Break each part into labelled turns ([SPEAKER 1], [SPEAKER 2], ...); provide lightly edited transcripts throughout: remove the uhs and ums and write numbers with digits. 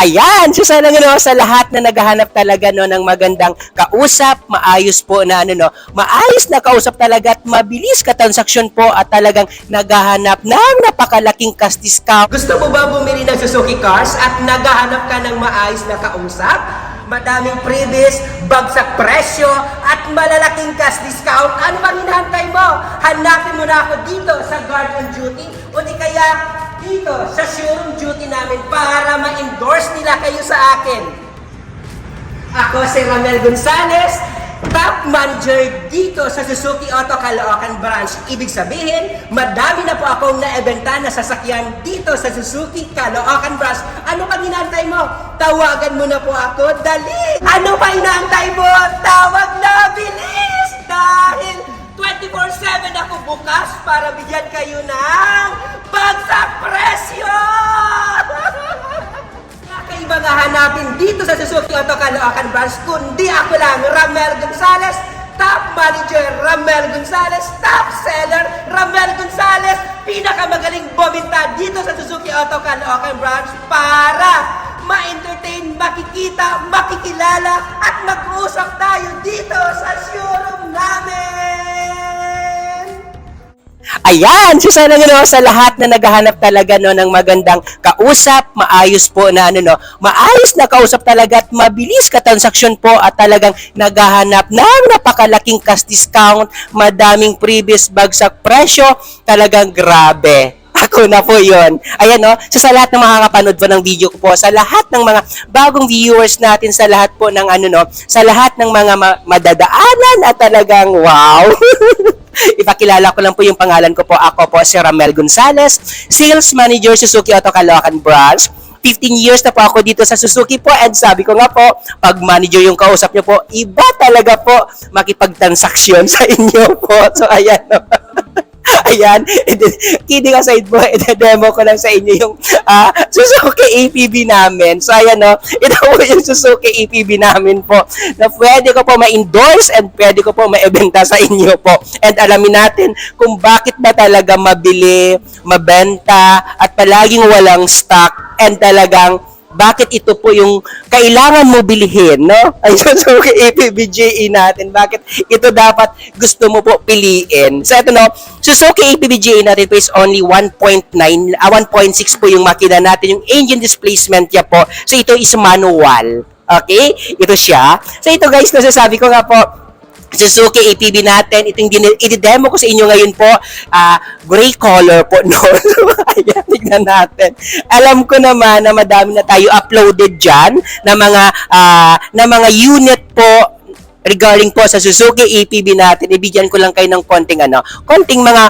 [SPEAKER 1] Ayan, so sana nga sa lahat na naghahanap talaga no ng magandang kausap, maayos po na maayos na kausap talaga at mabilis ka transaksyon po at talagang naghahanap ng napakalaking cash discount. Gusto mo ba bumili ng Suzuki Cars at naghahanap ka ng maayos na kausap? Madaming freebies, bagsak presyo, at malalaking cash discount. Ano bang hinahantay mo? Hanapin mo na ako dito sa Guard on Duty o di kaya dito sa showroom duty namin para ma-endorse nila kayo sa akin. Ako si Ramel Gonzales, top manager dito sa Suzuki Auto Caloocan Branch. Ibig sabihin, madami na po akong naebenta na sasakyan dito sa Suzuki Caloocan Branch. Ano pang inaantay mo? Tawagan mo na po ako, dali! Ano pa inaantay mo? Tawag na, bilis! Dahil 24/7 ako bukas para bigyan kayo ng bagsak presyo! Kakaiba nga hanapin dito sa Suzuki Auto Caloocan Branch, kundi ako lang, Ramel Gonzales, top manager Ramel Gonzales, top seller Ramel Gonzales, pinakamagaling buminta dito sa Suzuki Auto Caloocan Branch para ma-entertain, makikita, makikilala at mag-uusap tayo dito sa showroom namin! Ayan, so sana nga sa lahat na naghahanap talaga no ng magandang kausap, maayos po na maayos na kausap talaga at mabilis ka transaksyon po at talagang naghahanap ng napakalaking cash discount, madaming previous bagsak presyo, talagang grabe. Ako na po yun. Ayan so sa lahat ng makakapanood po ng video ko po, sa lahat ng mga bagong viewers natin, sa lahat po ng sa lahat ng mga madadaanan at talagang wow! Ipakilala ko lang po yung pangalan ko po. Ako po si Ramel Gonzales, Sales Manager Suzuki Auto Caloocan Branch. 15 years na po ako dito sa Suzuki po, and sabi ko nga po, pag manager yung kausap nyo po, iba talaga po makipagtransaksyon sa inyo po. So ayan Ayan, kidding aside po, i-demo ko lang sa inyo yung Suzuki APB namin. So ayan ito po yung Suzuki APB namin po na pwede ko po ma-endorse and pwede ko po ma-ebenta sa inyo po. And alamin natin kung bakit ba talaga mabili, mabenta, at palaging walang stock, and talagang bakit ito po yung kailangan mo bilhin, Ay Suzuki APB-GE natin. Bakit ito dapat gusto mo po piliin? So ito Suzuki APB-GE natin po is only 1.6 po yung makina natin. Yung engine displacement niya po. So ito is manual. Okay? Ito siya. So ito guys, nasasabi ko nga po, Suzuki APB natin, itong i-demo ko sa inyo ngayon po, gray color po, Ayan, tignan natin. Alam ko naman na madami na tayo uploaded dyan na mga unit po regarding po sa Suzuki APB natin. Ibigyan ko lang kayo ng konting mga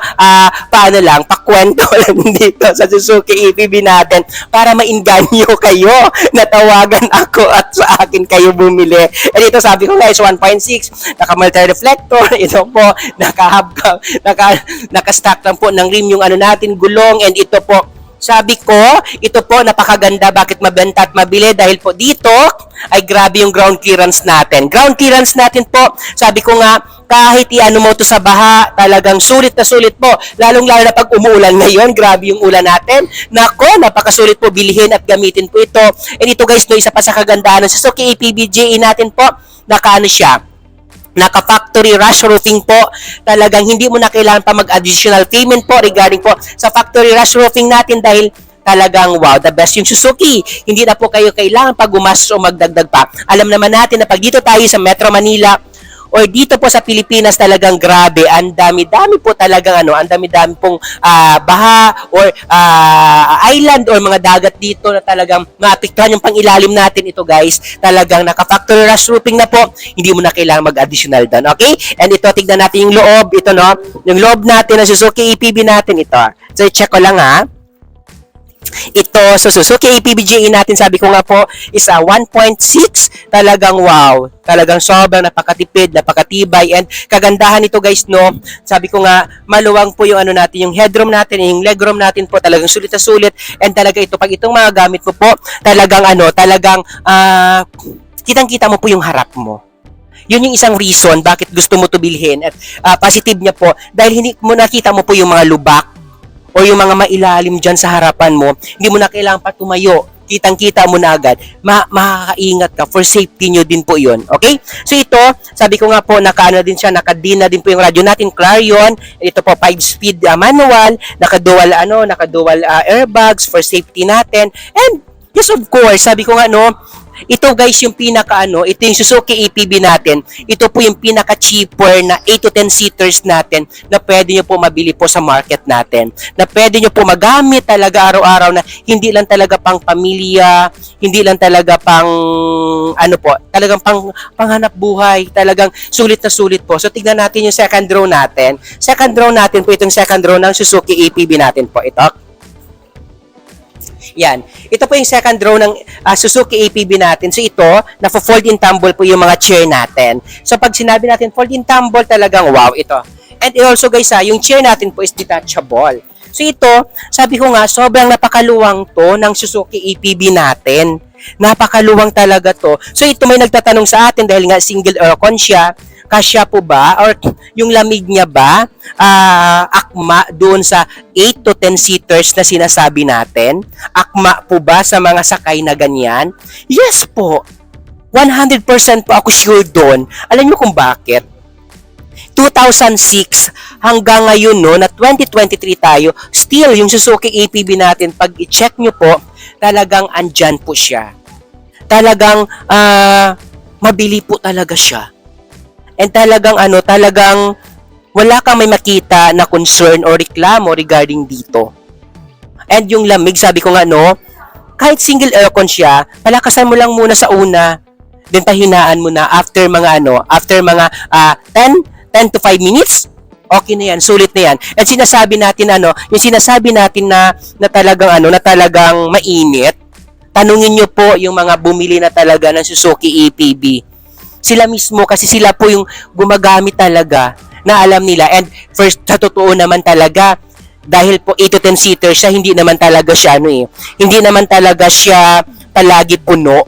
[SPEAKER 1] pakwento lang dito sa Suzuki APB natin para mainganyo kayo na tawagan ako at sa akin kayo bumili. And ito sabi ko guys, 1.6, naka-multi-reflector, ito po, naka-stack lang po ng rim yung natin, gulong, and ito po, sabi ko, ito po, napakaganda. Bakit mabenta at mabili? Dahil po dito, ay grabe yung ground clearance natin. Ground clearance natin po, sabi ko nga, kahit iano mo to sa baha, talagang sulit na sulit po. Lalong-lalo na pag umuulan ngayon, grabe yung ulan natin. Nako, napakasulit po bilihin at gamitin po ito. And ito guys, isa pa sa kagandahan ng Suzuki APB-GE natin po, siya. Naka-factory rush roofing po. Talagang hindi mo na kailangan pa mag-additional payment po regarding po sa factory rush roofing natin dahil talagang wow, the best yung Suzuki. Hindi na po kayo kailangan pag gumastos o magdagdag pa. Alam naman natin na pag dito tayo sa Metro Manila or dito po sa Pilipinas, talagang grabe, ang dami-dami po talagang ang dami-dami pong baha or island or mga dagat dito na talagang maapektuhan yung pangilalim natin. Ito guys, talagang naka-factory rush roofing na po, hindi mo na kailangan mag-additional doon, okay? And ito, tignan natin yung loob, ito yung loob natin na Suzuki APB natin, ito. So, check ko lang Ito, so Suzuki APB-GE natin, sabi ko nga po, is 1.6. Talagang wow. Talagang sobrang napakatipid, napakatibay. And kagandahan nito guys, sabi ko nga, maluwang po yung natin, yung headroom natin, yung legroom natin po, talagang sulit na sulit. And talaga ito, pag itong mga gamit mo po, talagang kitang-kita mo po yung harap mo. Yun yung isang reason bakit gusto mo to bilhin. At positive niya po, dahil hindi mo nakita mo po yung mga lubak o yung mga mailalim dyan sa harapan mo, hindi mo na kailangan pa tumayo. kitang-kita mo na agad, makakaingat ka, for safety nyo din po yun. Okay? So ito, sabi ko nga po, naka-ano din siya, naka-din na din po yung radyo natin, Clarion. Ito po, 5-speed manual, naka-dual airbags for safety natin. And yes, of course, sabi ko nga, no, ito guys yung ito yung Suzuki APB natin. Ito po yung pinaka-cheaper na 8 to 10 seaters natin na pwede nyo po mabili po sa market natin. Na pwede nyo po magamit talaga araw-araw na hindi lang talaga pang pamilya, hindi lang talaga pang talagang panghanap buhay, talagang sulit na sulit po. So tignan natin yung second row natin. Second row natin po itong second row ng Suzuki APB natin po. Ito. Yan. Ito po yung second row ng Suzuki APB natin. So ito, na-fold in tumble po yung mga chair natin. So pag sinabi natin fold in tumble, talagang wow ito. And also guys, yung chair natin po is detachable. So ito, sabi ko nga, sobrang napakaluwang to ng Suzuki APB natin. Napakaluwang talaga to. So ito, may nagtatanong sa atin dahil nga single aircon siya, kasya po ba or yung lamig niya ba akma doon sa 8 to 10 seaters na sinasabi natin? Akma po ba sa mga sakay na ganyan? Yes po. 100% po ako sure doon. Alam niyo kung bakit? 2006 hanggang ngayon no, na 2023 tayo, still yung Suzuki APB natin, pag i-check nyo po, talagang andyan po siya. Talagang mabili po talaga siya. And talagang talagang wala kang may makita na concern or reklamo regarding dito. And yung lamig, sabi ko nga no, kahit single aircon siya, palakasan mo lang muna sa una, then pahinaan mo na after mga 10 to 5 minutes, okay na yan, sulit na yan. And sinasabi natin yung sinasabi natin na talagang mainit, tanungin nyo po yung mga bumili na talaga ng Suzuki APB. Sila mismo kasi sila po yung gumagamit talaga na alam nila. And first, sa totoo naman talaga, dahil po 8 to 10 seater siya, hindi naman talaga siya hindi naman talaga siya palagi puno.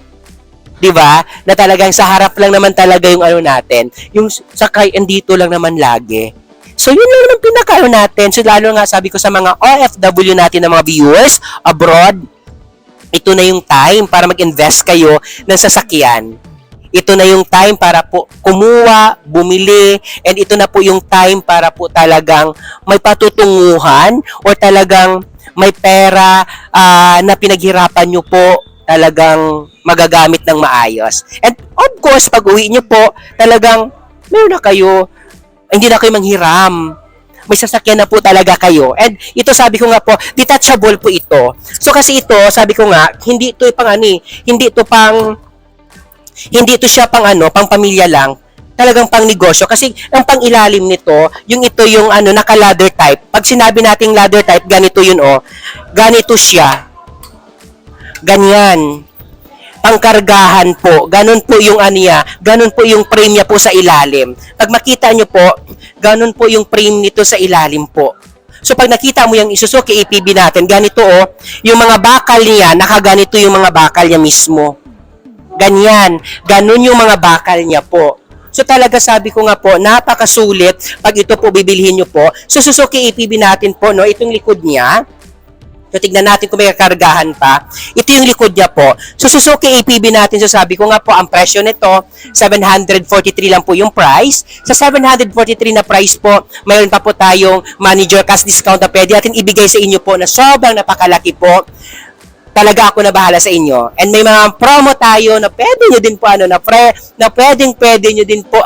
[SPEAKER 1] 'Di ba? Na talagang sa harap lang naman talaga yung natin. Yung sakay andito lang naman lagi. So yun lang naman pinaka natin. So lalo nga sabi ko sa mga OFW natin na mga viewers abroad, ito na yung time para mag-invest kayo ng sasakyan. Ito na yung time para po kumuha, bumili, and ito na po yung time para po talagang may patutunguhan or talagang may pera na pinaghirapan nyo po talagang magagamit ng maayos. And of course, pag uwi nyo po, talagang meron na kayo, hindi na kayo manghiram. May sasakyan na po talaga kayo. And ito sabi ko nga po, detachable po ito. So kasi ito, sabi ko nga, hindi ito siya pang pamilya lang, talagang pang negosyo. Kasi ang pang ilalim nito, yung naka-ladder type. Pag sinabi nating ladder type, ganito yun ganito siya. Ganyan. Pangkargahan po. Ganun po yung ganun po yung frame niya po sa ilalim. Pag makita nyo po, ganun po yung frame nito sa ilalim po. So pag nakita mo yung Suzuki APB natin, ganito yung mga bakal niya, nakaganito yung mga bakal niya mismo. Ganyan. Ganun yung mga bakal niya po. So talaga sabi ko nga po, napakasulit pag ito po bibilhin nyo po. So Suzuki APB natin po, itong likod niya. So tignan natin kung may kargahan pa. Ito yung likod niya po. So Suzuki APB natin, so sabi ko nga po, ang presyo nito, 743 lang po yung price. Sa 743 na price po, mayroon pa po tayong manager cash discount na pwede natin ibigay sa inyo po na sobrang napakalaki po. Talaga ako na bahala sa inyo. And may mga promo tayo na pwede nyo din po na pwede nyo din po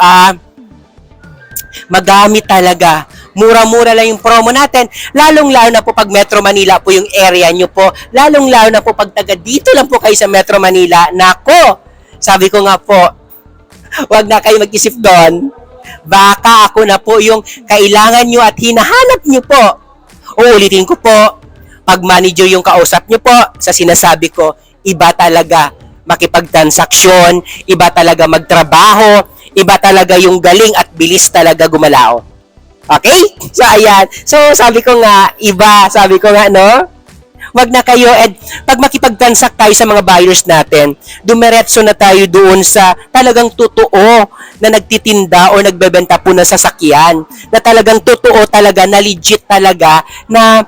[SPEAKER 1] magamit talaga. Mura-mura lang yung promo natin. Lalong-lalo na po pag Metro Manila po yung area nyo po. Lalong-lalo na po pag taga dito lang po kayo sa Metro Manila. Nako, sabi ko nga po, wag na kayo mag-isip doon. Baka ako na po yung kailangan nyo at hinahanap nyo po. Uulitin ko po, pag manager yung kausap nyo po, sa sinasabi ko, iba talaga makipagtransaksyon, iba talaga magtrabaho, iba talaga yung galing at bilis talaga gumalao. Okay? So, ayan. So, sabi ko nga, wag na kayo, and pag makipag-transact tayo sa mga buyers natin, dumiretso na tayo doon sa talagang totoo na nagtitinda o nagbebenta po ng sasakyan, na talagang totoo talaga, na legit talaga, na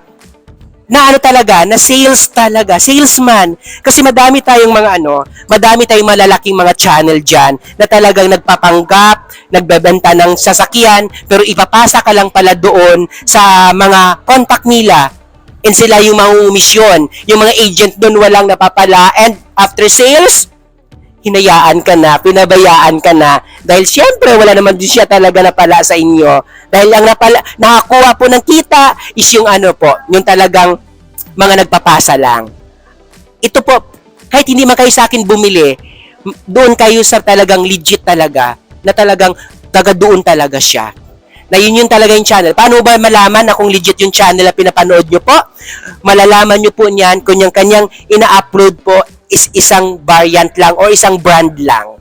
[SPEAKER 1] na ano talaga, na sales talaga, salesman. Kasi madami tayong mga madami tayong malalaking mga channel dyan na talagang nagpapanggap, nagbebenta ng sasakyan, pero ipapasa ka lang pala doon sa mga contact nila. And sila yung mangungumisyon. Yung mga agent doon walang napapala. And after sales, hinayaan ka na, pinabayaan ka na. Dahil siyempre, wala naman din siya talaga napala sa inyo. Dahil ang nakakuha po ng kita is yung yung talagang mga nagpapasa lang. Ito po, kahit hindi man kayo sa akin bumili, doon kayo sa talagang legit talaga, na talagang taga doon talaga siya. Na yun talaga yung channel. Paano ba malaman na kung legit yung channel na pinapanood nyo po? Malalaman nyo po niyan kung yung kanyang ina-upload po is isang variant lang o isang brand lang.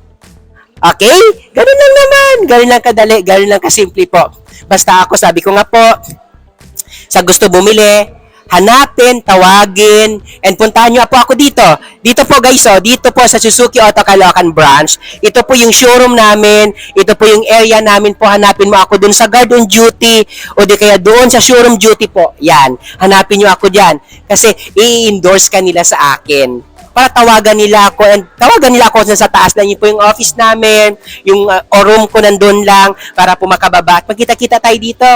[SPEAKER 1] Okay? Ganun lang naman. Ganun lang kadali. Ganun lang kasimple po. Basta ako, sabi ko nga po, sa gusto bumili, hanapin, tawagin, and puntahan nyo po ako dito. Dito po guys, dito po sa Suzuki Auto Caloocan branch. Ito po yung showroom namin, ito po yung area namin po. Hanapin mo ako dun sa guard on duty o di kaya doon sa showroom duty po. Yan, hanapin nyo ako dyan. Kasi i-endorse ka nila sa akin. Para tawagan nila ako and tawagan nila ako sa taas lang yun po yung office namin, yung room ko nandun lang para po makababa. At magkita-kita tayo dito.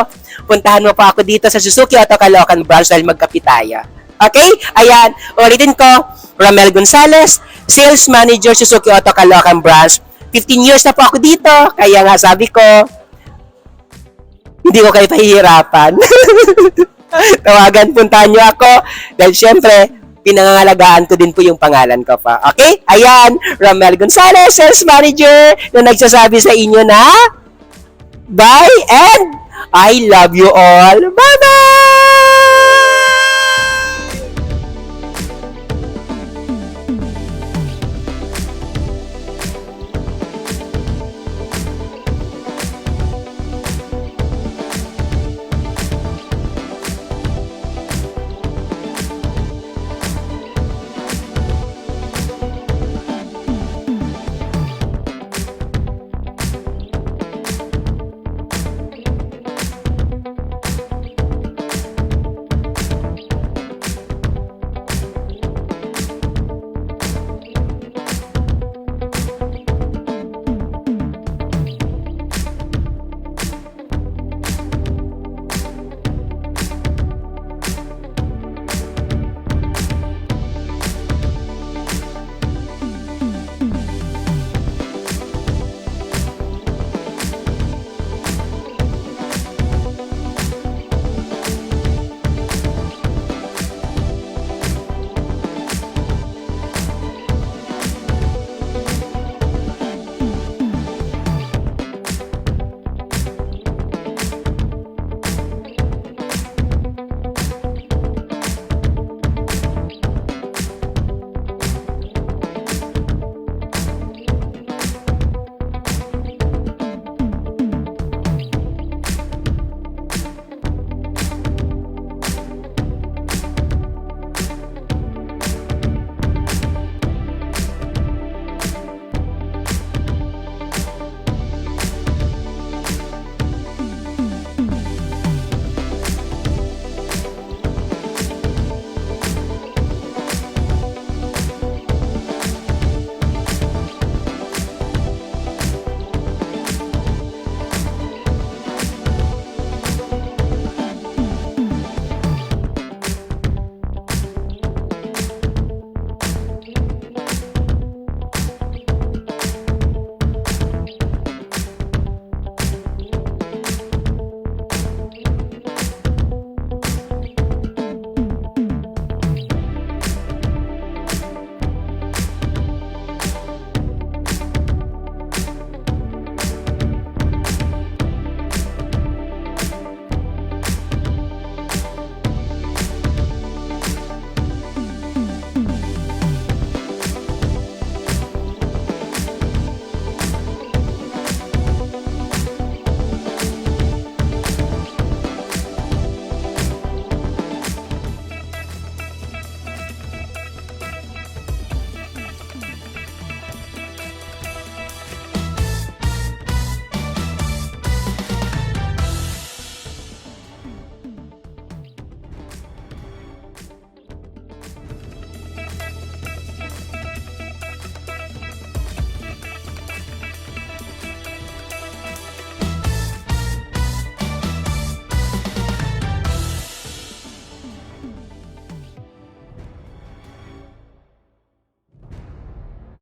[SPEAKER 1] Puntahan mo pa ako dito sa Suzuki Auto Caloocan branch dahil magkape tayo. Okay? Ayan. Ulitin ko, Ramel Gonzalez, Sales Manager Suzuki Auto Caloocan branch. 15 years na po ako dito. Kaya nga sabi ko, hindi ko kayo pahihirapan. Tawagan, puntahan nyo ako. Dahil syempre, pinangangalagaan ko din po yung pangalan ko pa. Okay? Ayan, Ramel Gonzalez, Sales Manager, na nagsasabi sa inyo na, bye and I love you all. Bye-bye!